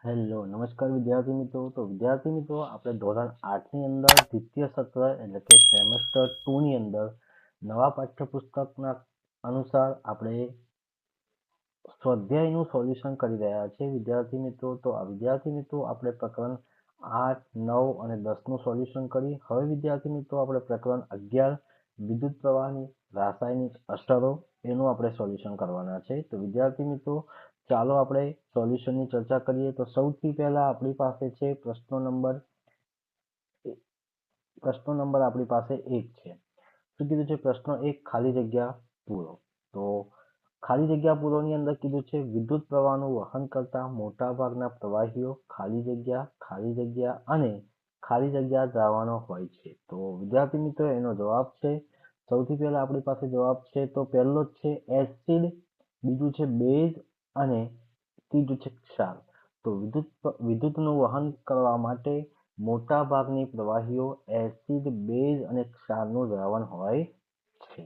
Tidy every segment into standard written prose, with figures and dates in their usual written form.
Hello નમસ્કાર વિદ્યાર્થી મિત્રો. તો વિદ્યાર્થી મિત્રો, આપણે ધોરણ 8 ની અંદર દ્વિતીય સત્ર એટલે કે સેમેસ્ટર 2 ની અંદર નવા પાઠ્યપુસ્તકના અનુસાર આપણે સ્વાધ્યાયનું સોલ્યુશન કરી રહ્યા છીએ વિદ્યાર્થી મિત્રો. તો આ વિદ્યાર્થી મિત્રો આપણે પ્રકરણ 8, 9 અને 10 નું સોલ્યુશન કરી. હવે વિદ્યાર્થી મિત્રો આપણે પ્રકરણ 11 વિદ્યુત પ્રવાહની રાસાયણિક અસરો એનું આપણે સોલ્યુશન કરવાના છે. તો વિદ્યાર્થી મિત્રો ચાલો આપણે સોલ્યુશનની ચર્ચા કરીએ. તો સૌથી પહેલા આપણી પાસે છે પ્રશ્નો નંબર આપણી પાસે 1 છે. શું કીધું છે? પ્રશ્ન 1, ખાલી જગ્યા પૂરો. તો ખાલી જગ્યા પૂરોની અંદર કીધું છે વિદ્યુત પ્રવાહનું વહન કરતા મોટાભાગના પ્રવાહીઓ ખાલી જગ્યા અને ખાલી જગ્યા દ્રાવણો હોય છે. તો વિદ્યાર્થી મિત્રો એનો જવાબ છે, સૌથી પહેલા આપણી પાસે જવાબ છે તો પહેલો જ છે એસિડ, બીજું છે બેઝ અને ત્રીજું છે ક્ષાર. તો વિદ્યુતનું વહન કરવા માટે મોટા ભાગની પ્રવાહીઓ એસિડ, બેઝ અને ક્ષારનું દ્રાવણ હોય છે.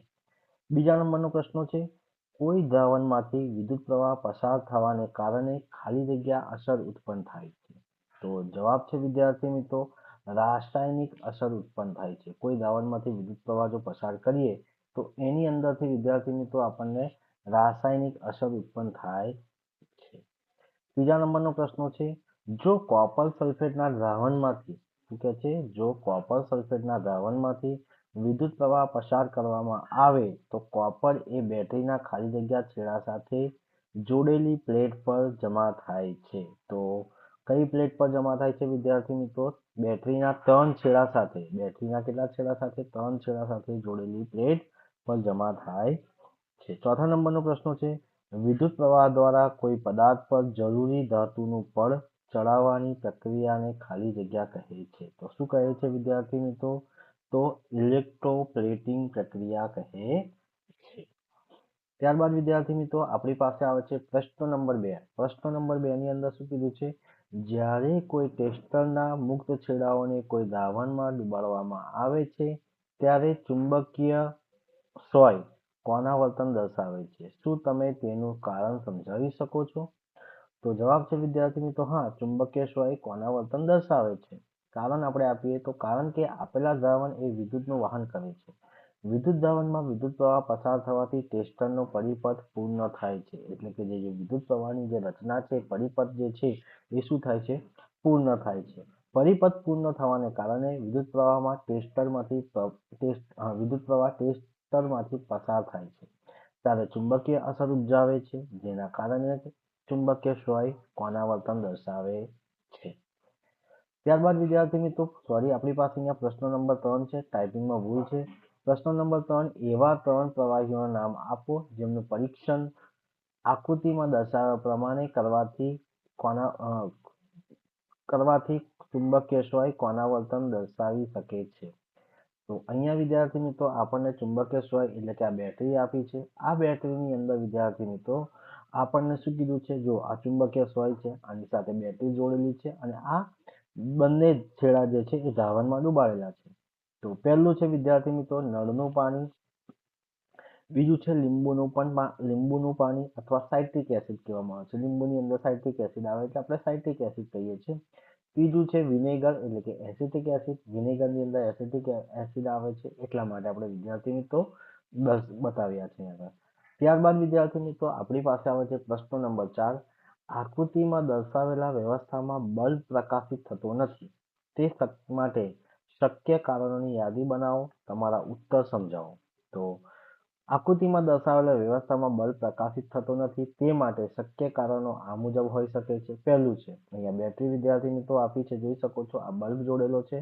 બીજા નંબરનો પ્રશ્ન છે, કોઈ દ્રાવણમાંથી વિદ્યુત પ્રવાહ પસાર થવાને કારણે ખાલી જગ્યા અસર ઉત્પન્ન થાય છે. તો જવાબ છે વિદ્યાર્થી મિત્રો રાસાયણિક અસર ઉત્પન્ન થાય છે. કોઈ દ્રાવણમાંથી વિદ્યુત પ્રવાહ જો પસાર કરીએ તો એની અંદરથી વિદ્યાર્થી મિત્રો આપણને રાસાયણિક અસર ઉત્પન્ન થાય છે. ત્રીજા નંબરનો પ્રશ્ન છે, જો કોપર સલ્ફેટના દ્રાવણમાંથી વિદ્યુત પ્રવાહ પસાર કરવામાં આવે તો કોપર એ બેટરીના ખાલી જગ્યા છેડા સાથે જોડેલી પ્લેટ પર જમા થાય છે. તો કઈ પ્લેટ પર જમા થાય છે વિદ્યાર્થી મિત્રો? બેટરીના 3 છેડા સાથે. બેટરીના કેટલા છેડા સાથે? 3 છેડા સાથે જોડેલી પ્લેટ પર જમા થાય છે. ચોથા નંબરનો પ્રશ્ન છે, વિદ્યુત પ્રવાહ દ્વારા કોઈ પદાર્થ પર જરૂરી ધાતુનું પડ ચડાવવાની પ્રક્રિયાને ખાલી જગ્યા કહે છે. તો શું કહે છે વિદ્યાર્થી મિત્રો? તો ઇલેક્ટ્રોપ્લેટિંગ પ્રક્રિયા કહે છે. ત્યારબાદ વિદ્યાર્થી મિત્રો આપણી પાસે આવે છે પ્રશ્ન નંબર 2. પ્રશ્ન નંબર 2 ની અંદર શું કીધું છે? જ્યારે કોઈ ટેસ્ટરના મુક્ત છેડાઓને કોઈ દ્રાવણમાં ડુબાડવામાં આવે છે ત્યારે ચુંબકીય સોય કોના વર્તન દર્શાવે છે? શું તમે તેનું કારણ સમજાવી શકો છો? તો જવાબ છે વિદ્યાર્થી મિત્રો હા, ચુંબકીય સોય કોના વર્તન દર્શાવે છે? કારણ આપણે આપીએ તો કારણ કે આપેલા દ્રાવણ એ વિદ્યુતનું વહન કરે છે. વિદ્યુત દ્રાવણમાં વિદ્યુત પ્રવાહ પસાર થવાથી ટેસ્ટરનો પરિપથ પૂર્ણ થાય છે. એટલે કે જે વિદ્યુત પ્રવાહની જે રચના છે, પરિપથ જે છે એ શું થાય છે? પૂર્ણ થાય છે. પરિપથ પૂર્ણ થવાને કારણે વિદ્યુત પ્રવાહ ટેસ્ટરમાંથી પસાર થાય છે ત્યારે ચુંબકીય અસર ઉપજાવે છે, જેના કારણે ચુંબકીય સોય કોના વર્તન દર્શાવે છે. ત્યારબાદ વિદ્યાર્થી મિત્રો આપણી પાસે અહીંયા પ્રશ્ન નંબર 3 છે, ટાઈપિંગમાં ભૂલ છે. પ્રશ્ન નંબર 3, એવા 3 પ્રવાહીઓના નામ આપો જેમનું પરીક્ષણ આકૃતિમાં દર્શાવ્યા પ્રમાણે કરવાથી ચુંબકીય સોય કોના વર્તન દર્શાવી શકે છે. તો અહીંયા વિદ્યાર્થી મિત્રો આપણને ચુંબકીય સોય એટલે કે આ બેટરી આપી છે. આ બેટરીની અંદર વિદ્યાર્થી મિત્રો આપણને શું કીધું છે? જો આ ચુંબકીય સોય છે, આની સાથે બેટરી જોડેલી છે અને આ બંને છેડા જે છે એ દ્રાવણમાં ડુબાડેલા છે. તો પહેલું છે વિદ્યાર્થી મિત્રો નળનું પાણી, બીજું છે લીંબુનું પાણી અથવા સાઇટ્રિક એસિડ કહેવામાં આવે છે. લીંબુની અંદર સાઇટ્રિક એસિડ આવે એટલે આપણે સાઇટ્રિક એસિડ કહીએ છીએ. ત્રીજું છે વિનેગર એટલે કે એસિટિક એસિડ. વિનેગરની અંદર એસિટિક એસિડ આવે છે એટલા માટે આપણે વિદ્યાર્થી મિત્રો બતાવ્યા છે આગળ. ત્યારબાદ વિદ્યાર્થી મિત્રો આપણી પાસે આવે છે પ્રશ્ન નંબર 4, આકૃતિમાં દર્શાવેલા વ્યવસ્થામાં બલ્બ પ્રકાશિત થતો નથી તે માટે શક્ય કારણોની યાદી બનાવો, તમારા ઉત્તર સમજાવો. તો આકૃતિમાં દર્શાવેલા વ્યવસ્થામાં બલ્બ પ્રકાશિત થતો નથી તે માટે શક્ય કારણો આ મુજબ હોઈ શકે છે. પહેલું છે અહીંયા બેટરી વિદ્યાર્થી મિત્રો આપી છે, જોઈ શકો છો આ બલ્બ જોડેલો છે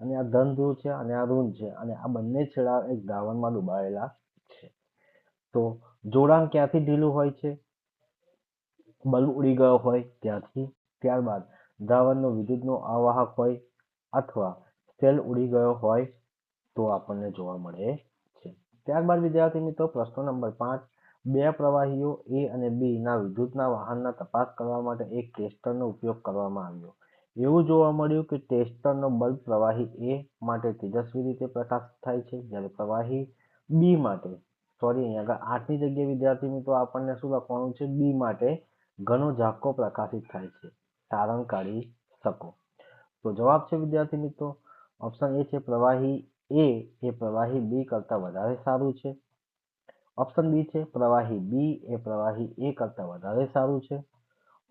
અને આ ધન ધ્રુવ છે અને આ ઋણ છે અને આ બંને છેડા એક દ્રાવણમાં ડુબાડેલા છે. તો જોડાણ ક્યાંથી ઢીલું હોય છે? બલ્બ ઉડી ગયો હોય ત્યાંથી. ત્યારબાદ દ્રાવણનો વિદ્યુતનો અવાહક હોય અથવા સેલ ઉડી ગયો હોય તો આપણને જોવા મળે છે. ત્યારબાદ વિદ્યાર્થી મિત્રો પ્રશ્ન નંબર 5, બે પ્રવાહીઓ A અને B ના વિદ્યુતના વહનના તપાસ કરવા માટે એક ટેસ્ટરનો ઉપયોગ કરવામાં આવ્યો. એવું જોવા મળ્યું કે ટેસ્ટરનો બલ્બ પ્રવાહી A માટે તેજસ્વી રીતે પ્રકાશિત થાય છે, જ્યારે પ્રવાહી B માટે અહીંયા આગળ 8 ની જગ્યાએ વિદ્યાર્થી મિત્રો આપણને શું લખવાનું છે? B માટે ઘણો ઝાંખો પ્રકાશિત થાય છે. તારણ કાઢી શકો. તો જવાબ છે વિદ્યાર્થી મિત્રો ઓપ્શન એ છે પ્રવાહી એ એ પ્રવાહી બી કરતા વધારે સારું છે. ઓપ્શન બી છે પ્રવાહી બી એ પ્રવાહી એ કરતા વધારે સારું છે.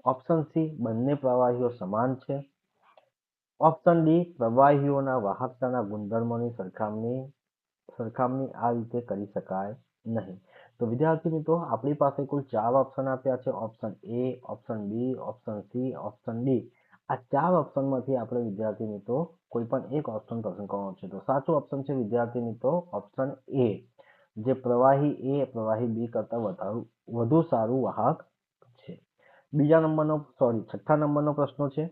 ઓપ્શન સી બંને પ્રવાહીઓ સમાન છે. ઓપ્શન ડી પ્રવાહીઓના વાહકતાના ગુણધર્મોની સરખામણી આ રીતે કરી શકાય નહીં. તો વિદ્યાર્થી મિત્રો આપણી પાસે કુલ 4 ઓપ્શન આપ્યા છે. Option a, option b, option c, option d. આ 4 ઓપ્શનમાંથી આપણે વિદ્યાર્થી મિત્રો કોઈ પણ એક ઓપ્શન પસંદ કરવાનો છે. તો સાચો ઓપ્શન છે વિદ્યાર્થી મિત્રો ઓપ્શન એ, જે પ્રવાહી એ પ્રવાહી બી કરતા વધુ સારું વાહક છે. છઠ્ઠા નંબરનો પ્રશ્ન છે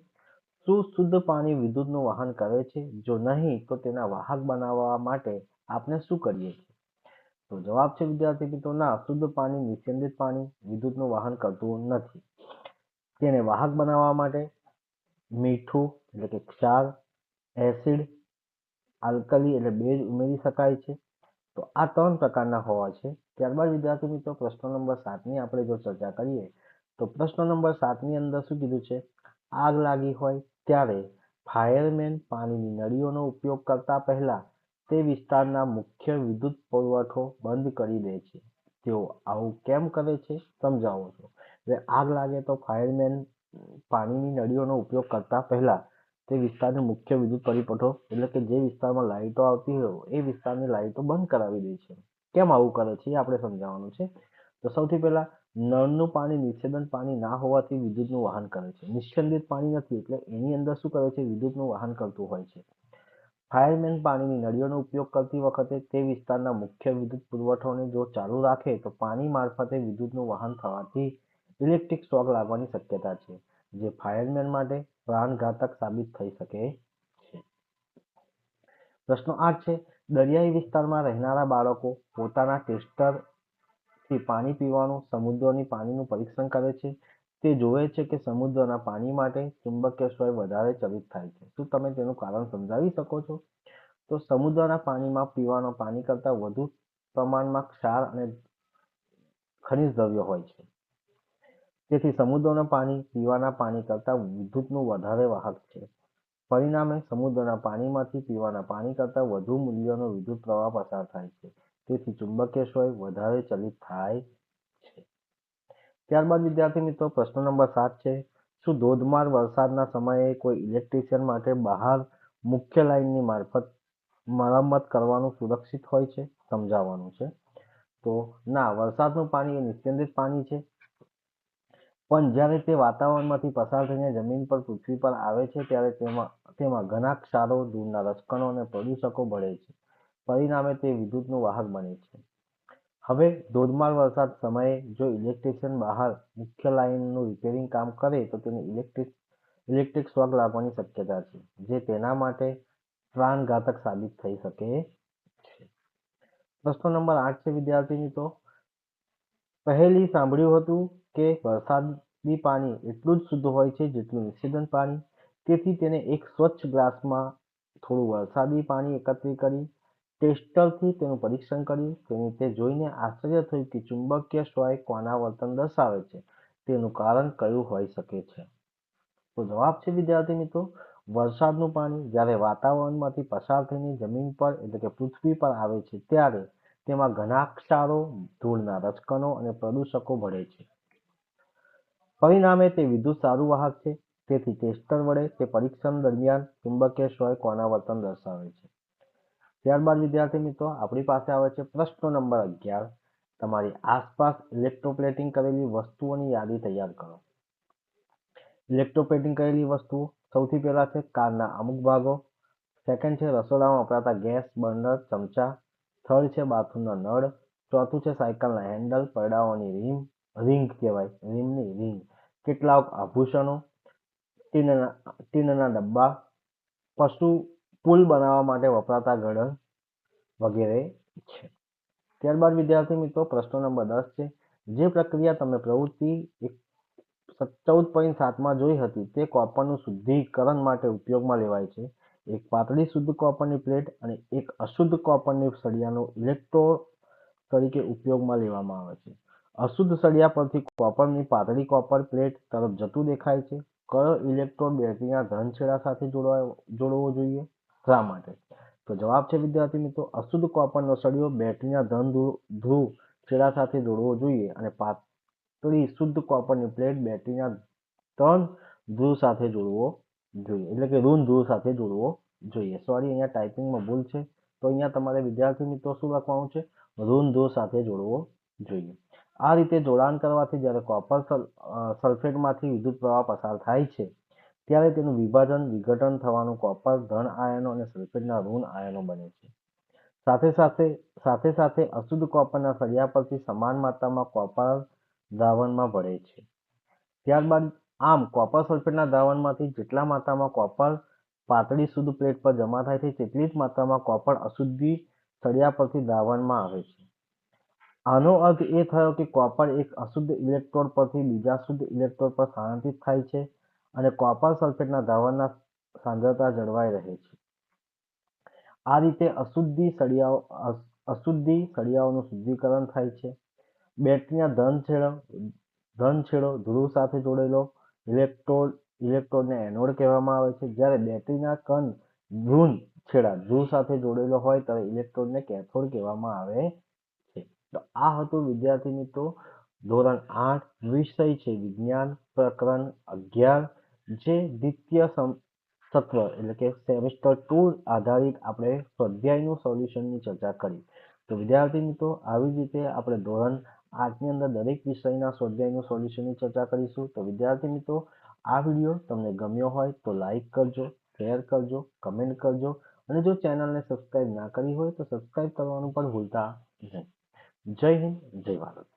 શું શુદ્ધ પાણી વિદ્યુતનું વહન કરે છે? જો નહીં તો તેના વાહક બનાવવા માટે આપણે શું કરીએ છીએ? તો જવાબ છે વિદ્યાર્થી મિત્રો ના, શુદ્ધ પાણી નિસ્યંદિત પાણી વિદ્યુતનું વહન કરતું નથી. તેને વાહક બનાવવા માટે મીઠું એટલે કે ક્ષાર, એસિડ, આલ્કલી એટલે બેઝ ઉમેરી શકાય છે. તો આ 3 પ્રકારના હોવા છે. ત્યારબાદ વિદ્યાર્થી મિત્રો પ્રશ્ન નંબર 7ની આપણે જો ચર્ચા કરીએ તો પ્રશ્ન નંબર 7ની અંદર શું કીધું છે? આગ લાગી હોય ત્યારે ફાયરમેન પાણીની નળીઓનો ઉપયોગ કરતા પહેલા તે વિસ્તારના મુખ્ય વિદ્યુત પુરવઠો બંધ કરી દે છે. તેઓ આવું કેમ કરે છે સમજાવો છો. એટલે આગ લાગે તો ફાયરમેન પાણીની નળીઓનો ઉપયોગ કરતા પહેલા તે વિસ્તારની મુખ્ય વિદ્યુત પરિપથો એટલે કે જે વિસ્તારમાં લાઇટો આવતી હોય એ વિસ્તારની લાઇટો બંધ કરાવી દે છે. કેમ આવું કરે છે એ આપણે સમજાવવાનું છે. તો સૌથી પહેલા નળનું પાણી નિસ્યંદિત પાણી ના હોવાથી વિદ્યુતનું વહન કરે છે. નિસ્યંદિત પાણી નથી એટલે એની અંદર શું કરે છે? વિદ્યુતનું વહન કરતું હોય છે. ફાયરમેન પાણીની નળીઓનો ઉપયોગ કરતી વખતે તે વિસ્તારના મુખ્ય વિદ્યુત પુરવઠોને જો ચાલુ રાખે તો પાણી મારફતે વિદ્યુતનું વહન થવાથી ઇલેક્ટ્રિક શોક લાગવાની શક્યતા છે, જે ફાયરમેન માટે પ્રાણઘાતક સાબિત થઈ શકે છે. પ્રશ્ન 8 છે દરિયાઈ વિસ્તારમાં રહેનારા બાળકો પોતાના ટેસ્ટરથી પાણી પીવાનું સમુદ્રની પાણીનું પરીક્ષણ કરે છે. તે જોવે છે કે સમુદ્રના પાણી માટે ચુંબકીય સ્વય વધારે ચલિત થાય છે. શું તમે તેનું કારણ સમજાવી શકો છો? તો સમુદ્રના પાણીમાં પીવાના પાણી કરતાં વધુ પ્રમાણમાં ક્ષાર અને ખનિજ દ્રવ્યો હોય છે. તેથી સમુદ્રના પાણી પીવાના પાણી કરતાં વિદ્યુતનું વધારે વાહક છે. પરિણામે સમુદ્રના પાણીમાંથી પીવાના પાણી કરતાં વધુ મૂલ્યનો વિદ્યુત પ્રવાહ પસાર થાય છે. તેથી ચુંબકીય સ્વય વધારે ચલિત થાય છે. ત્યારબાદ વિદ્યાર્થી મિત્રો પ્રશ્ન નંબર 7 છે શું ધોધમાર વરસાદના સમયે કોઈ ઇલેક્ટ્રિશિયન માટે બહાર મુખ્ય લાઇનની મારફત મરમ્મત કરવાનું સુરક્ષિત હોય છે? સમજાવવાનું છે. તો ના, વરસાદનું પાણી એ નિસ્યંદિત પાણી છે, પણ જ્યારે તે વાતાવરણમાંથી પસાર થઈને જમીન પર પૃથ્વી પર આવે છે ત્યારે તેમાં ઘણા ક્ષારો, ધૂળના રજકણો અને પ્રદૂષકો ભળે છે. પરિણામે તે વિદ્યુતનું વાહક બને છે. હવે ધોધમાર વરસાદ સમયે જો ઇલેક્ટ્રિશિયન બહાર મુખ્ય લાઇનનું રિપેરિંગ કામ કરે તો તેને ઇલેક્ટ્રિક શોક લાગવાની શક્યતા છે, જે તેના માટે પ્રાણઘાતક સાબિત થઈ શકે છે. પ્રશ્ન નંબર 8 છે વિદ્યાર્થી મિત્રો પહેલી સાંભળ્યું હતું કે વરસાદી પાણી એટલું જ શુદ્ધ હોય છે જેટલું નિસ્યંદિત પાણી. તેથી તેને એક સ્વચ્છ ગ્લાસમાં થોડું વરસાદી પાણી એકત્રિત કરી ટેસ્ટરથી તેનું પરીક્ષણ કર્યું. તે જોઈને આશ્ચર્ય થયું કે ચુંબકીય સ્વય કોના વર્તન દર્શાવે છે. તેનું કારણ કયું હોઈ શકે છે? તો જવાબ છે વિદ્યાર્થી મિત્રો વરસાદનું પાણી જ્યારે વાતાવરણમાંથી પસાર થઈને જમીન પર એટલે કે પૃથ્વી પર આવે છે ત્યારે તેમાં ઘણા ક્ષારો, ધૂળના રજકણો અને પ્રદૂષકો ભળે છે. પરિણામે તે વિદ્યુત સારું વાહક છે. તેથી ટેસ્ટર વડે તે પરીક્ષણ દરમિયાન ચુંબકીય સ્વય કોના વર્તન દર્શાવે છે. ત્યારબાદ વિદ્યાર્થી મિત્રો આપણી પાસે આવે છે પ્રશ્ન નંબર 11 તમારી આસપાસ ઇલેક્ટ્રોપ્લેટિંગ કરેલી વસ્તુઓની યાદી તૈયાર કરો. ઇલેક્ટ્રોપ્લેટિંગ કરેલી વસ્તુઓ સૌથી પહેલા છે કારના અમુક ભાગો, સેકન્ડ છે રસોડામાં વપરાતા ગેસ બર્નર, ચમચા, થર્ડ છે બાથરૂમના નળ, ચોથું છે સાયકલના હેન્ડલ, પૈડાઓની રિંગ કહેવાય, રિંગ, કેટલાક આભૂષણો, ટીનના ડબ્બા, પુલ બનાવવા માટે વપરાતા ગળણ વગેરે છે. ત્યારબાદ વિદ્યાર્થી મિત્રો પ્રશ્ન નંબર 10 છે જે પ્રક્રિયા તમે પ્રવૃત્તિ 14.7માં જોઈ હતી તે કોપરનું શુદ્ધિકરણ માટે ઉપયોગમાં લેવાય છે. એક પાતળી શુદ્ધ કોપરની પ્લેટ અને એક અશુદ્ધ કોપરની સળિયાનો ઇલેક્ટ્રોડ તરીકે ઉપયોગમાં લેવામાં આવે છે. અશુદ્ધ સળિયા પરથી કોપરની પાતળી કોપર પ્લેટ તરફ જતું દેખાય છે. કયો ઇલેક્ટ્રોડ બેટરીના ધન છેડા સાથે જોડવો જોઈએ? શા માટે? તો જવાબ છે વિદ્યાર્થી મિત્રો, અશુદ્ધ કોપરનો સળિયો બેટરીના ધન ધ્રુવ છેડા સાથે જોડવો જોઈએ અને પાતળી શુદ્ધ કોપરની પ્લેટ બેટરીના ધન ધ્રુવ સાથે જોડવો જોઈએ, એટલે કે ઋણ ધ્રુવ સાથે જોડવો જોઈએ. સોરી, અહીંયા ટાઈપિંગમાં ભૂલ છે. તો અહીંયા તમારે વિદ્યાર્થી મિત્રો શું લખવાનું છે? ઋણ ધ્રુવ સાથે જોડવો જોઈએ. આ રીતે જોડાણ કરવાથી જ્યારે કોપર સલ્ફેટમાંથી વિદ્યુત પ્રવાહ પસાર થાય છે ત્યારે તેનું વિઘટન થવાનું કોપર ધન આયનો અને સલ્ફેટના ઋણ આયનો બને છે. સાથે સાથે અશુદ્ધ કોપરના સળિયા પરથી સમાન માત્રામાં કોપર દ્રાવણમાં ભળે છે. ત્યારબાદ આમ કોપર સલ્ફેટના દ્રાવણમાંથી જેટલા માત્રામાં કોપર પાતળી શુદ્ધ પ્લેટ પર જમા થાય છે તેટલી જ માત્રામાં કોપર અશુદ્ધિ સળિયા પરથી દ્રાવણમાં આવે છે. આનો અર્થ એ થયો કે કોપર એક અશુદ્ધ ઇલેક્ટ્રોડ પરથી બીજા શુદ્ધ ઇલેક્ટ્રોડ પર સ્થાનાંતરિત થાય છે અને કોપર સલ્ફેટના દ્રાવણના સાંદ્રતા જળવાઈ રહે છે. આ રીતે અશુદ્ધિ સળિયાઓનું શુદ્ધિકરણ થાય છે. બેટરીના ધન છેડો ધ્રુવ સાથે જોડેલો ઇલેક્ટ્રોડને એનોડ કહેવામાં આવે છે, જ્યારે બેટરીના કણ ઋણ છેડા ધ્રુવ સાથે જોડેલો હોય ત્યારે ઇલેક્ટ્રોડને કેથોડ કહેવામાં આવે છે. તો આ હતું વિદ્યાર્થી મિત્રો ધોરણ 8 વિષય છે વિજ્ઞાન પ્રકરણ 11, જે દ્વિતીય સત્ર એટલે કે સેમેસ્ટર 2 આધારિત આપણે સ્વાધ્યાયનું સોલ્યુશનની ચર્ચા કરી. તો વિદ્યાર્થી મિત્રો આવી જ રીતે આપણે ધોરણ 8ની અંદર દરેક વિષયના સ્વાધ્યાયનું સોલ્યુશનની ચર્ચા કરીશું. તો વિદ્યાર્થી મિત્રો આ વિડીયો તમને ગમ્યો હોય તો લાઈક કરજો, શેર કરજો, કમેન્ટ કરજો અને જો ચેનલને સબસ્ક્રાઇબ ના કરી હોય તો સબસ્ક્રાઇબ કરવાનું પણ ભૂલતા નહીં. જય હિન્દ, જય ભારત.